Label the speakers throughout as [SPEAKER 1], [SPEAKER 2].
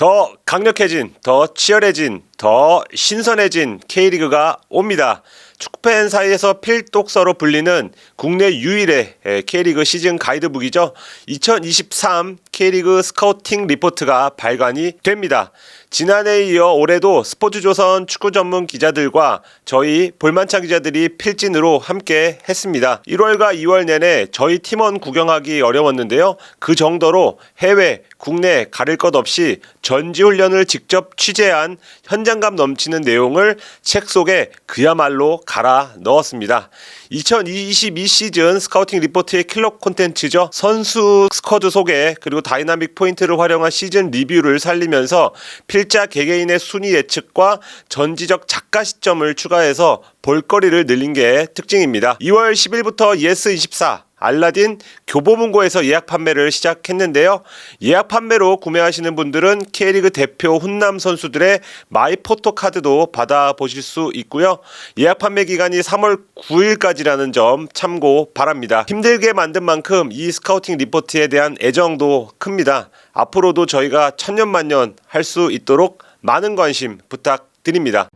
[SPEAKER 1] 더 강력해진, 더 치열해진, 더 신선해진 K리그가 옵니다. 축구팬 사이에서 필독서로 불리는 국내 유일의 K리그 시즌 가이드북이죠. 2023 K리그 스카우팅 리포트가 발간이 됩니다. 지난해에 이어 올해도 스포츠조선 축구 전문 기자들과 저희 볼만찬 기자들이 필진으로 함께 했습니다. 1월과 2월 내내 저희 팀원 구경하기 어려웠는데요. 그 정도로 해외, 국내 가릴 것 없이 전지훈련을 직접 취재한 현장감 넘치는 내용을 책 속에 그야말로 갈아 넣었습니다. 2022 시즌 스카우팅 리포트의 킬러 콘텐츠죠. 선수 스쿼드 소개 그리고 다이나믹 포인트를 활용한 시즌 리뷰를 살리면서 필자 개개인의 순위 예측과 전지적 작가 시점을 추가해서 볼거리를 늘린 게 특징입니다. 2월 10일부터 예스24 알라딘 교보문고에서 예약 판매를 시작했는데요. 예약 판매로 구매하시는 분들은 K리그 대표 훈남 선수들의 마이 포토카드도 받아보실 수 있고요. 예약 판매 기간이 3월 9일까지라는 점 참고 바랍니다. 힘들게 만든 만큼 이 스카우팅 리포트에 대한 애정도 큽니다. 앞으로도 저희가 천년만년 할 수 있도록 많은 관심 부탁드립니다.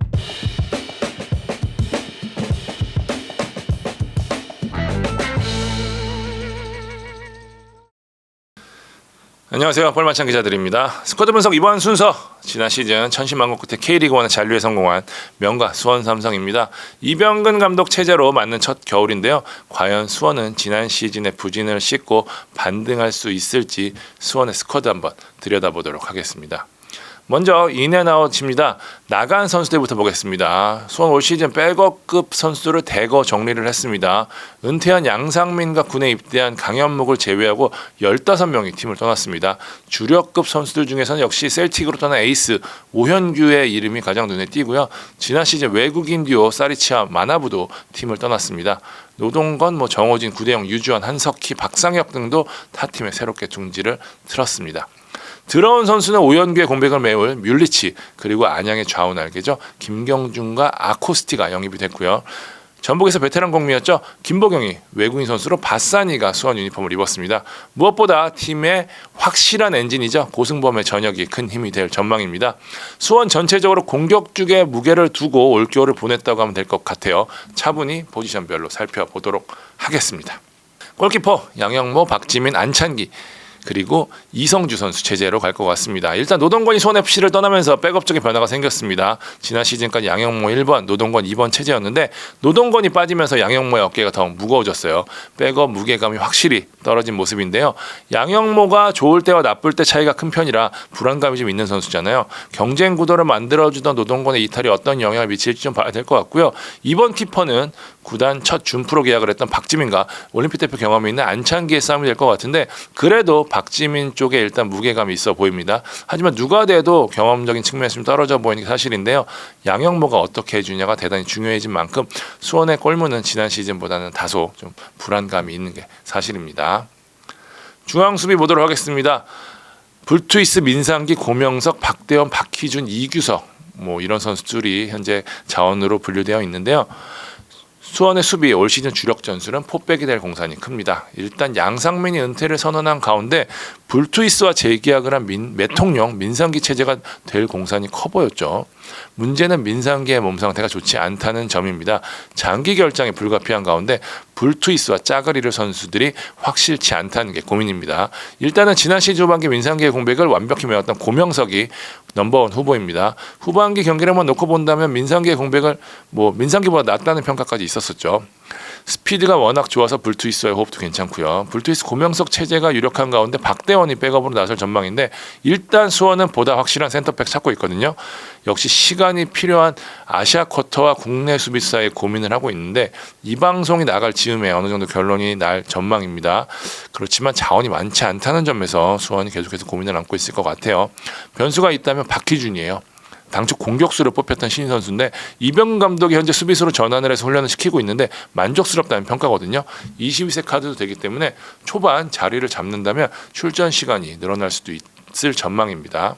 [SPEAKER 2] 안녕하세요. 볼만찬 기자들입니다. 스쿼드 분석 이번 순서 지난 시즌 천신만고 끝에 K리그1의 잔류에 성공한 명가 수원 삼성입니다. 이병근 감독 체제로 맞는 첫 겨울인데요. 과연 수원은 지난 시즌의 부진을 씻고 반등할 수 있을지 수원의 스쿼드 한번 들여다보도록 하겠습니다. 먼저 인앤아웃입니다. 나간 선수들부터 보겠습니다. 수원 올 시즌 백업급 선수를 대거 정리를 했습니다. 은퇴한 양상민과 군에 입대한 강현목을 제외하고 15명이 팀을 떠났습니다. 주력급 선수들 중에서는 역시 셀틱으로 떠난 에이스 오현규의 이름이 가장 눈에 띄고요. 지난 시즌 외국인 듀오 사리치아 마나부도 팀을 떠났습니다. 노동건, 정호진, 구대영, 유주환, 한석희, 박상혁 등도 타 팀에 새롭게 둥지를 틀었습니다. 들어온 선수는 오연규의 공백을 메울 뮬리치 그리고 안양의 좌우 날개죠. 김경준과 아코스티가 영입이 됐고요. 전북에서 베테랑 공미였죠. 김보경이 외국인 선수로 바사니가 수원 유니폼을 입었습니다. 무엇보다 팀의 확실한 엔진이죠. 고승범의 전역이 큰 힘이 될 전망입니다. 수원 전체적으로 공격 쪽에 무게를 두고 올겨울을 보냈다고 하면 될 것 같아요. 차분히 포지션별로 살펴보도록 하겠습니다. 골키퍼 양영모, 박지민, 안찬기 그리고 이성주 선수 체제로 갈 것 같습니다. 일단 노동건이 수원 FC를 떠나면서 백업적인 변화가 생겼습니다. 지난 시즌까지 양영모 1번, 노동건 2번 체제였는데 노동건이 빠지면서 양영모의 어깨가 더 무거워졌어요. 백업 무게감이 확실히 떨어진 모습인데요. 양영모가 좋을 때와 나쁠 때 차이가 큰 편이라 불안감이 좀 있는 선수잖아요. 경쟁 구도를 만들어주던 노동건의 이탈이 어떤 영향을 미칠지 좀 봐야 될 것 같고요. 이번 키퍼는 구단 첫 준프로 계약을 했던 박지민과 올림픽 대표 경험이 있는 안찬기의 싸움이 될 것 같은데 그래도 박지민 쪽에 일단 무게감이 있어 보입니다. 하지만 누가 돼도 경험적인 측면에서 좀 떨어져 보이는 게 사실인데요. 양영모가 어떻게 해주냐가 대단히 중요해진 만큼 수원의 골문은 지난 시즌보다는 다소 좀 불안감이 있는 게 사실입니다. 중앙 수비 보도록 하겠습니다. 불투이스, 민상기, 고명석, 박대원, 박희준, 이규석 이런 선수들이 현재 자원으로 분류되어 있는데요. 수원의 수비 올 시즌 주력 전술은 포백이 될 공산이 큽니다. 일단 양상민이 은퇴를 선언한 가운데 불투이스와 재계약을 한 매통령 민상기 체제가 될 공산이 커 보였죠. 문제는 민상기의 몸 상태가 좋지 않다는 점입니다. 장기 결장이 불가피한 가운데 불투이스와 짜그리르 선수들이 확실치 않다는 게 고민입니다. 일단은 지난 시즌 후반기 민상기의 공백을 완벽히 메웠던 고명석이 넘버원 후보입니다. 후반기 경기력만 놓고 본다면 민상기의 공백을 민상기보다 낫다는 평가까지 있었었죠. 스피드가 워낙 좋아서 불투이스와의 호흡도 괜찮고요. 불투이스 고명석 체제가 유력한 가운데 박대원이 백업으로 나설 전망인데 일단 수원은 보다 확실한 센터백 찾고 있거든요. 역시 시간이 필요한 아시아 쿼터와 국내 수비수 사이에 고민을 하고 있는데 이 방송이 나갈 즈음에 어느 정도 결론이 날 전망입니다. 그렇지만 자원이 많지 않다는 점에서 수원이 계속해서 고민을 안고 있을 것 같아요. 변수가 있다면 박희준이에요. 당초 공격수로 뽑혔던 신인 선수인데 이병근 감독이 현재 수비수로 전환을 해서 훈련을 시키고 있는데 만족스럽다는 평가거든요. 22세 카드도 되기 때문에 초반 자리를 잡는다면 출전 시간이 늘어날 수도 있을 전망입니다.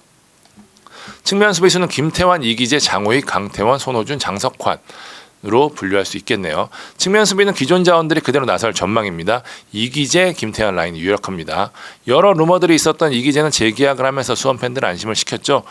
[SPEAKER 2] 측면 수비수는 김태환, 이기재, 장호익, 강태원, 손호준, 장석환 로 분류할 수 있겠네요. 측면 수비는 기존 자원들이 그대로 나설 전망입니다. 이기재, 김태환 라인이 유력합니다. 여러 루머들이 있었던 이기재는 재계약을 하면서 수원 팬들 안심을 시켰죠.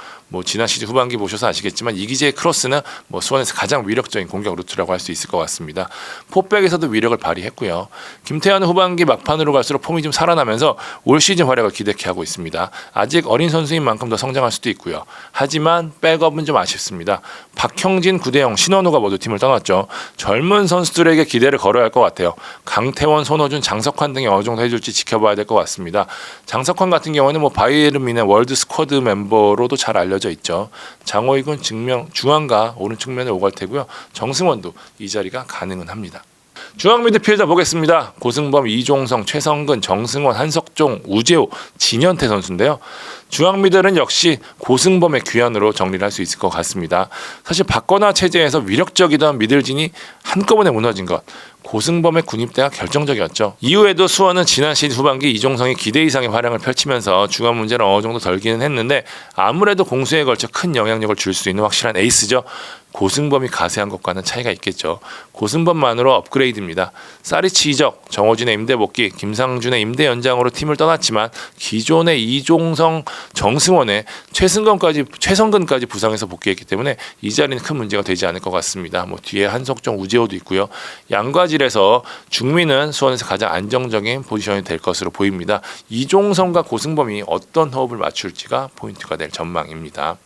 [SPEAKER 2] 지난 시즌 후반기 보셔서 아시겠지만 이기재의 크로스는 수원에서 가장 위력적인 공격 루트라고 할 수 있을 것 같습니다. 포백에서도 위력을 발휘했고요. 김태환은 후반기 막판으로 갈수록 폼이 좀 살아나면서 올 시즌 활약을 기대케 하고 있습니다. 아직 어린 선수인 만큼 더 성장할 수도 있고요. 하지만 백업은 좀 아쉽습니다. 박형진, 구대영, 신원우가 모두 팀을 떠났죠. 젊은 선수들에게 기대를 걸어야 할 것 같아요. 강태원, 손호준, 장석환 등이 어느 정도 해줄지 지켜봐야 될 것 같습니다. 장석환 같은 경우는 바이에른 뮌헨 월드 스쿼드 멤버로도 잘 알려져 있죠. 장호익은 중앙과 오른 측면에 오갈 테고요. 정승원도 이 자리가 가능은 합니다. 중앙 미드필더 보겠습니다. 고승범, 이종성, 최성근, 정승원, 한석종, 우재호, 진현태 선수인데요. 중앙 미들은 역시 고승범의 귀환으로 정리를 할 수 있을 것 같습니다. 사실 박건하 체제에서 위력적이던 미들진이 한꺼번에 무너진 것, 고승범의 군입대가 결정적이었죠. 이후에도 수원은 지난 시즌 후반기 이종성이 기대 이상의 활약을 펼치면서 중앙 문제는 어느 정도 덜기는 했는데 아무래도 공수에 걸쳐 큰 영향력을 줄 수 있는 확실한 에이스죠. 고승범이 가세한 것과는 차이가 있겠죠. 고승범만으로 업그레이드입니다. 사리치 이적, 정호진의 임대 복귀, 김상준의 임대 연장으로 팀을 떠났지만 기존의 이종성, 정승원의 최성근까지 부상해서 복귀했기 때문에 이 자리는 큰 문제가 되지 않을 것 같습니다. 뒤에 한석종, 우재호도 있고요. 양과질에서 중민은 수원에서 가장 안정적인 포지션이 될 것으로 보입니다. 이종성과 고승범이 어떤 호흡을 맞출지가 포인트가 될 전망입니다.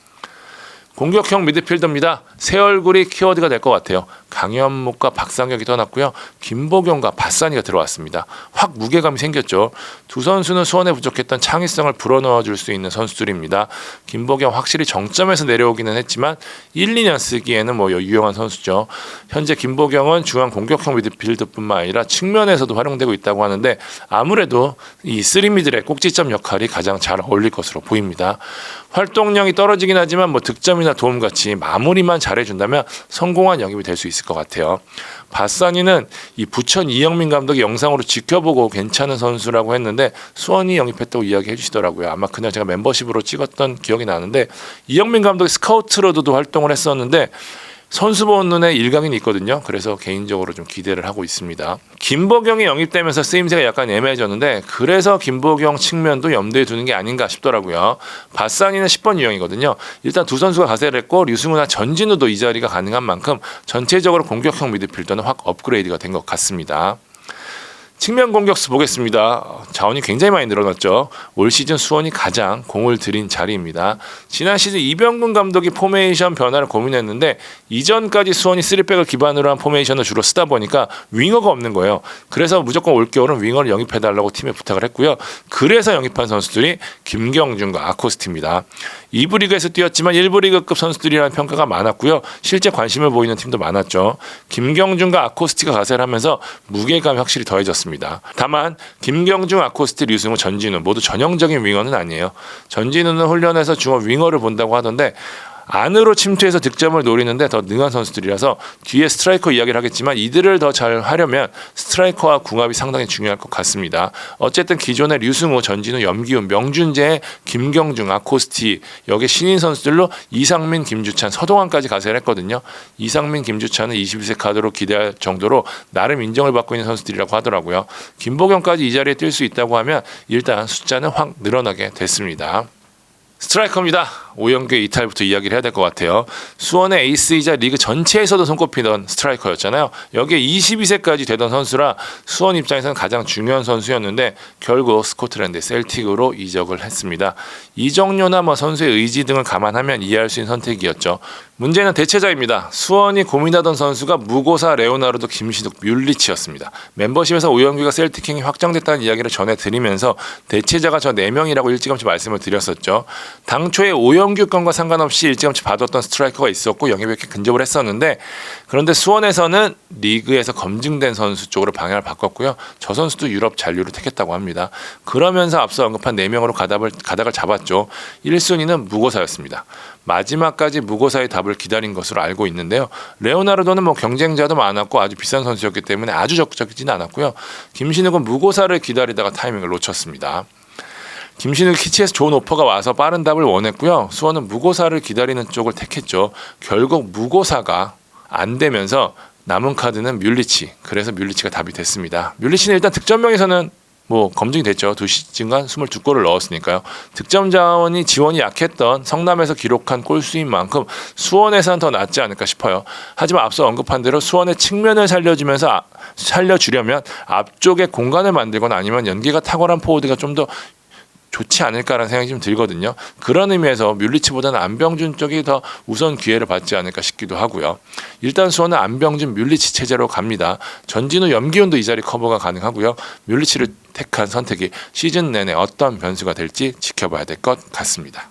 [SPEAKER 2] 공격형 미드필더입니다. 새 얼굴이 키워드가 될 것 같아요. 강현목과 박상혁이 떠났고요. 김보경과 바산이가 들어왔습니다. 확 무게감이 생겼죠. 두 선수는 수원에 부족했던 창의성을 불어넣어줄 수 있는 선수들입니다. 김보경 확실히 정점에서 내려오기는 했지만 1, 2년 쓰기에는 유용한 선수죠. 현재 김보경은 중앙 공격형 미드필더뿐만 아니라 측면에서도 활용되고 있다고 하는데 아무래도 이 3미들의 꼭지점 역할이 가장 잘 어울릴 것으로 보입니다. 활동량이 떨어지긴 하지만 득점이나 도움같이 마무리만 잘해준다면 성공한 영입이 될 수 있을 것 같아요. 바사니는 이 부천 이영민 감독이 영상으로 지켜보고 괜찮은 선수라고 했는데 수원이 영입했다고 이야기해 주시더라고요. 아마 그날 제가 멤버십으로 찍었던 기억이 나는데 이영민 감독이 스카우트로도 활동을 했었는데 선수 보는 눈에 일각이 있거든요. 그래서 개인적으로 좀 기대를 하고 있습니다. 김보경이 영입되면서 쓰임새가 약간 애매해졌는데 그래서 김보경 측면도 염두에 두는 게 아닌가 싶더라고요. 바산이는 10번 유형이거든요. 일단 두 선수가 가세를 했고 류승우나 전진우도 이 자리가 가능한 만큼 전체적으로 공격형 미드필더는 확 업그레이드가 된 것 같습니다. 측면 공격수 보겠습니다. 자원이 굉장히 많이 늘어났죠. 올 시즌 수원이 가장 공을 들인 자리입니다. 지난 시즌 이병근 감독이 포메이션 변화를 고민했는데 이전까지 수원이 3백을 기반으로 한 포메이션을 주로 쓰다 보니까 윙어가 없는 거예요. 그래서 무조건 올겨울은 윙어를 영입해달라고 팀에 부탁을 했고요. 그래서 영입한 선수들이 김경준과 아코스티입니다. 2부 리그에서 뛰었지만 1부 리그급 선수들이라는 평가가 많았고요. 실제 관심을 보이는 팀도 많았죠. 김경준과 아코스티가 가세를 하면서 무게감이 확실히 더해졌습니다. 다만 김경준, 아코스티, 류승우, 전진우 모두 전형적인 윙어는 아니에요. 전진우는 훈련에서 주로 윙어를 본다고 하던데 안으로 침투해서 득점을 노리는데 더 능한 선수들이라서 뒤에 스트라이커 이야기를 하겠지만 이들을 더 잘 하려면 스트라이커와 궁합이 상당히 중요할 것 같습니다. 어쨌든 기존의 류승우, 전진우, 염기훈, 명준재, 김경중, 아코스티 여기 신인 선수들로 이상민, 김주찬, 서동환까지 가세를 했거든요. 이상민, 김주찬은 21세 카드로 기대할 정도로 나름 인정을 받고 있는 선수들이라고 하더라고요. 김보경까지 이 자리에 뛸 수 있다고 하면 일단 숫자는 확 늘어나게 됐습니다. 스트라이커입니다. 오영규의 이탈부터 이야기를 해야 될 것 같아요. 수원의 에이스이자 리그 전체에서도 손꼽히던 스트라이커였잖아요. 여기에 22세까지 되던 선수라 수원 입장에서는 가장 중요한 선수였는데 결국 스코틀랜드 셀틱으로 이적을 했습니다. 이적료나 선수의 의지 등을 감안하면 이해할 수 있는 선택이었죠. 문제는 대체자입니다. 수원이 고민하던 선수가 무고사, 레오나르도, 김신욱, 뮬리치였습니다. 멤버십에서 오영규가 셀틱행이 확정됐다는 이야기를 전해드리면서 대체자가 저 4명이라고 일찌감치 말씀을 드렸었죠. 당초에 오영규 건과 상관없이 일찌감치 받았던 스트라이커가 있었고 영입에 근접을 했었는데 그런데 수원에서는 리그에서 검증된 선수 쪽으로 방향을 바꿨고요. 저 선수도 유럽 잔류를 택했다고 합니다. 그러면서 앞서 언급한 4명으로 가닥을 잡았죠. 1순위는 무고사였습니다. 마지막까지 무고사의 답을 기다린 것으로 알고 있는데요. 레오나르도는 경쟁자도 많았고 아주 비싼 선수였기 때문에 아주 적극적이지는 않았고요. 김신욱은 무고사를 기다리다가 타이밍을 놓쳤습니다. 김신욱 키치에서 좋은 오퍼가 와서 빠른 답을 원했고요. 수원은 무고사를 기다리는 쪽을 택했죠. 결국 무고사가 안 되면서 남은 카드는 뮬리치. 그래서 뮬리치가 답이 됐습니다. 뮬리치는 일단 득점명에서는 뭐 검증이 됐죠. 2시즌간 22골을 넣었으니까요. 득점 자원이 지원이 약했던 성남에서 기록한 골 수인 만큼 수원에서는 더 낫지 않을까 싶어요. 하지만 앞서 언급한 대로 수원의 측면을 살려주려면 앞쪽에 공간을 만들거나 아니면 연계가 탁월한 포워드가 좀 더 좋지 않을까라는 생각이 좀 들거든요. 그런 의미에서 뮬리치보다는 안병준 쪽이 더 우선 기회를 받지 않을까 싶기도 하고요. 일단 수원은 안병준 뮬리치 체제로 갑니다. 전진우 염기훈도 이 자리 커버가 가능하고요. 뮬리치를 택한 선택이 시즌 내내 어떤 변수가 될지 지켜봐야 될 것 같습니다.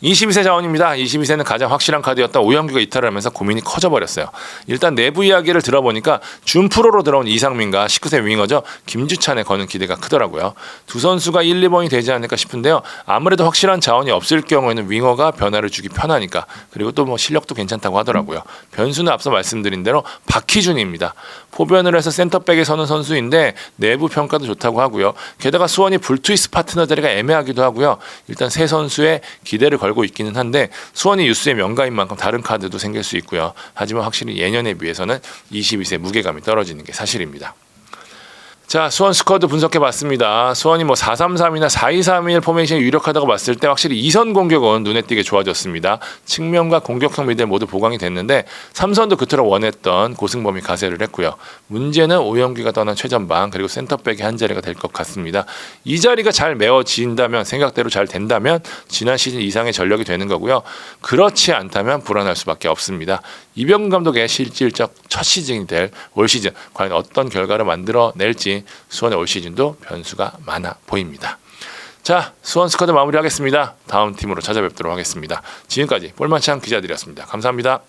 [SPEAKER 2] 22세 자원입니다. 22세는 가장 확실한 카드였던 오영규가 이탈을 하면서 고민이 커져버렸어요. 일단 내부 이야기를 들어보니까 준 프로로 들어온 이상민과 19세 윙어죠. 김주찬에 거는 기대가 크더라고요. 두 선수가 1, 2번이 되지 않을까 싶은데요. 아무래도 확실한 자원이 없을 경우에는 윙어가 변화를 주기 편하니까 그리고 또 뭐 실력도 괜찮다고 하더라고요. 변수는 앞서 말씀드린 대로 박희준입니다. 포변을 해서 센터백에 서는 선수인데 내부 평가도 좋다고 하고요. 게다가 수원이 불투이스 파트너 자리가 애매하기도 하고요. 일단 세 선수의 기대를 걸고 있기는 한데 수원이 유스의 명가인 만큼 다른 카드도 생길 수 있고요. 하지만 확실히 예년에 비해서는 22세 무게감이 떨어지는 게 사실입니다. 자, 수원 스쿼드 분석해봤습니다. 수원이 뭐 4-3-3이나 4-2-3-1 포메이션이 유력하다고 봤을 때 확실히 2선 공격은 눈에 띄게 좋아졌습니다. 측면과 공격형 미들 모두 보강이 됐는데 3선도 그토록 원했던 고승범이 가세를 했고요. 문제는 오영규가 떠난 최전방 그리고 센터백의 한 자리가 될 것 같습니다. 이 자리가 잘 메워진다면 생각대로 잘 된다면 지난 시즌 이상의 전력이 되는 거고요. 그렇지 않다면 불안할 수밖에 없습니다. 이병근 감독의 실질적 첫 시즌이 될 올 시즌 과연 어떤 결과를 만들어낼지 수원의 올 시즌도 변수가 많아 보입니다. 자, 수원 스쿼드 마무리하겠습니다. 다음 팀으로 찾아뵙도록 하겠습니다. 지금까지 볼만찬 기자들이었습니다. 감사합니다.